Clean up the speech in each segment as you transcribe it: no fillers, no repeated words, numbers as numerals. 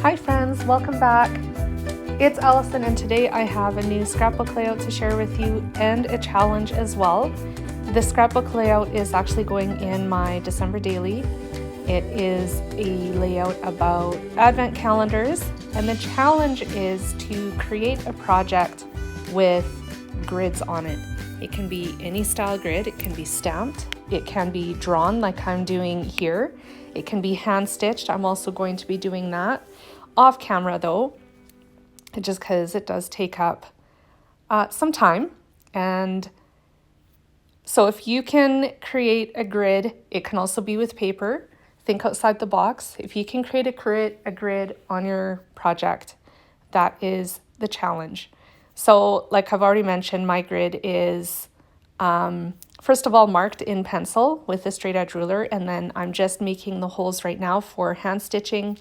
Hi friends, welcome back. It's Allison and today I have a new scrapbook layout to share with you and a challenge as well. The scrapbook layout is actually going in my December daily. It is a layout about advent calendars, and the challenge is to create a project with grids on it. It can be any style grid, it can be stamped, it can be drawn like I'm doing here. It can be hand stitched. I'm also going to be doing that off camera though, just because it does take up some time. And so if you can create a grid, it can also be with paper. Think outside the box. If you can create a grid on your project, that is the challenge. So like I've already mentioned, my grid is first of all marked in pencil with a straight edge ruler, and then I'm just making the holes right now for hand stitching.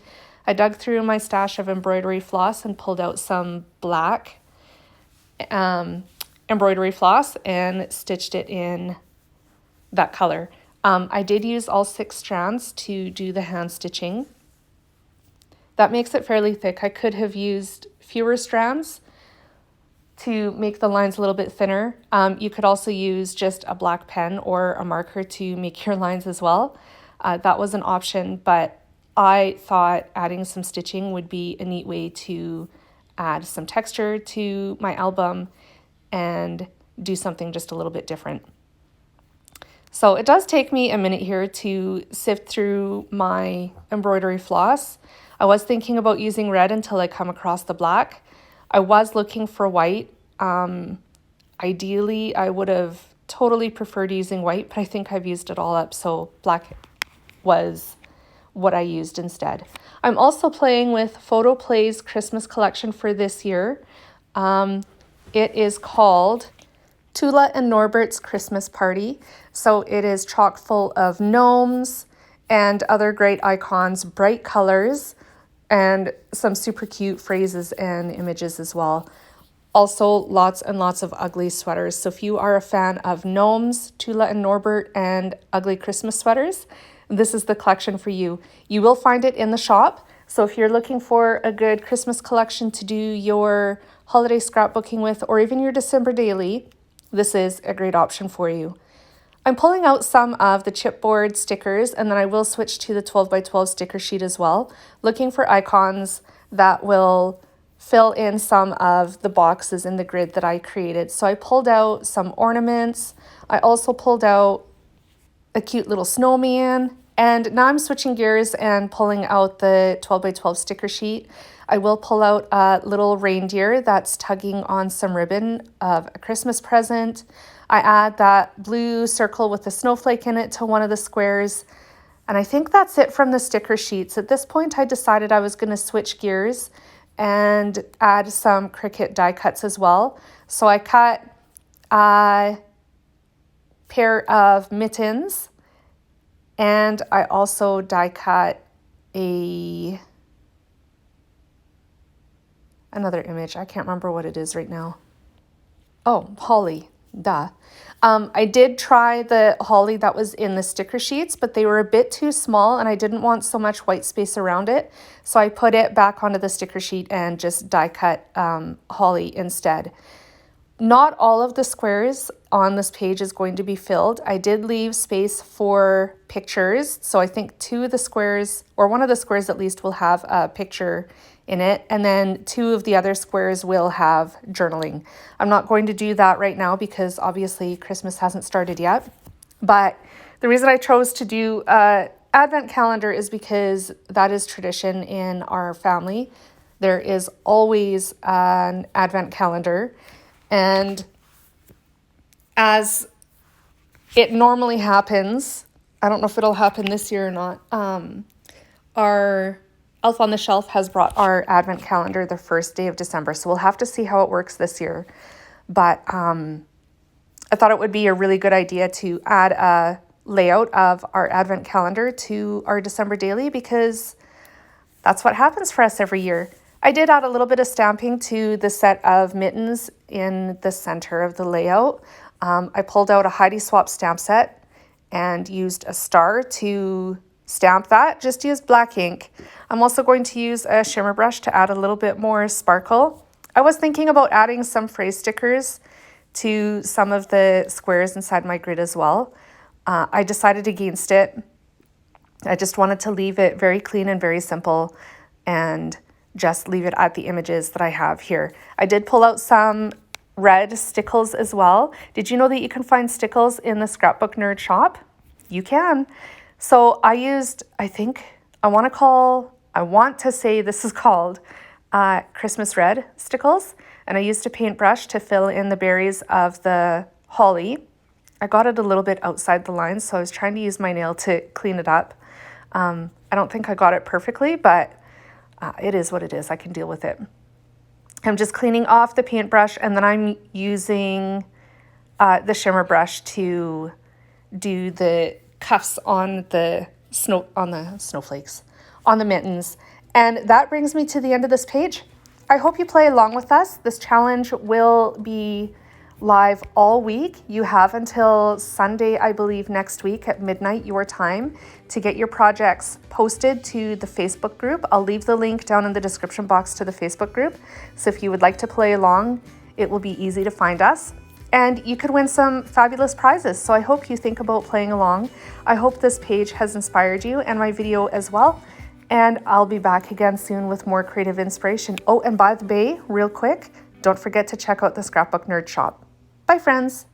I dug through my stash of embroidery floss and pulled out some black embroidery floss and stitched it in that color. I did use all 6 strands to do the hand stitching. That makes it fairly thick. I could have used fewer strands to make the lines a little bit thinner. You could also use just a black pen or a marker to make your lines as well. That was an option, but I thought adding some stitching would be a neat way to add some texture to my album and do something just a little bit different. So it does take me a minute here to sift through my embroidery floss. I was thinking about using red until I come across the black. I was looking for white. Ideally, I would have totally preferred using white, but I think I've used it all up, so black was what I used instead. I'm also playing with Photoplay's Christmas collection for this year. It is called Tulla and Norbert's Christmas Party. So it is chock full of gnomes and other great icons, bright colors, and some super cute phrases and images as well. Also, lots and lots of ugly sweaters. So if you are a fan of gnomes, Tulla and Norbert, and ugly Christmas sweaters, this is the collection for you. You will find it in the shop. So if you're looking for a good Christmas collection to do your holiday scrapbooking with, or even your December daily, this is a great option for you. I'm pulling out some of the chipboard stickers, and then I will switch to the 12x12 sticker sheet as well, looking for icons that will fill in some of the boxes in the grid that I created. So I pulled out some ornaments. I also pulled out a cute little snowman, and now I'm switching gears and pulling out the 12x12 sticker sheet. I will pull out a little reindeer that's tugging on some ribbon of a Christmas present. I add that blue circle with a snowflake in it to one of the squares. And I think that's it from the sticker sheets. At this point, I decided I was going to switch gears and add some Cricut die cuts as well. So I cut a pair of mittens, and I also die cut another image. I can't remember what it is right now. Oh, holly. Duh. I did try the holly that was in the sticker sheets, but they were a bit too small and I didn't want so much white space around it. So I put it back onto the sticker sheet and just die cut holly instead. Not all of the squares on this page is going to be filled. I did leave space for pictures. So I think 2 of the squares, or one of the squares at least, will have a picture in it, and then 2 of the other squares will have journaling. I'm not going to do that right now because obviously Christmas hasn't started yet, but the reason I chose to do an advent calendar is because that is tradition in our family. There is always an advent calendar, and as it normally happens, I don't know if it'll happen this year or not, our Elf on the Shelf has brought our advent calendar the first day of December, so we'll have to see how it works this year. But I thought it would be a really good idea to add a layout of our advent calendar to our December daily because that's what happens for us every year. I did add a little bit of stamping to the set of mittens in the center of the layout. I pulled out a Heidi Swap stamp set and used a star to stamp that, just use black ink. I'm also going to use a shimmer brush to add a little bit more sparkle. I was thinking about adding some phrase stickers to some of the squares inside my grid as well. I decided against it. I just wanted to leave it very clean and very simple and just leave it at the images that I have here. I did pull out some red stickles as well. Did you know that you can find stickles in the Scrapbook Nerd shop? You can. So I used, I want to say this is called Christmas red stickles. And I used a paintbrush to fill in the berries of the holly. I got it a little bit outside the lines, so I was trying to use my nail to clean it up. I don't think I got it perfectly, but it is what it is. I can deal with it. I'm just cleaning off the paintbrush, and then I'm using the shimmer brush to do the cuffs on the snowflakes, on the mittens. And that brings me to the end of this page. I hope you play along with us. This challenge will be live all week. You have until Sunday, I believe, next week at midnight your time to get your projects posted to the Facebook group. I'll leave the link down in the description box to the Facebook group. So if you would like to play along, it will be easy to find us. And you could win some fabulous prizes. So I hope you think about playing along. I hope this page has inspired you and my video as well. And I'll be back again soon with more creative inspiration. Oh, and by the way, real quick, don't forget to check out the Scrapbook Nerd shop. Bye, friends.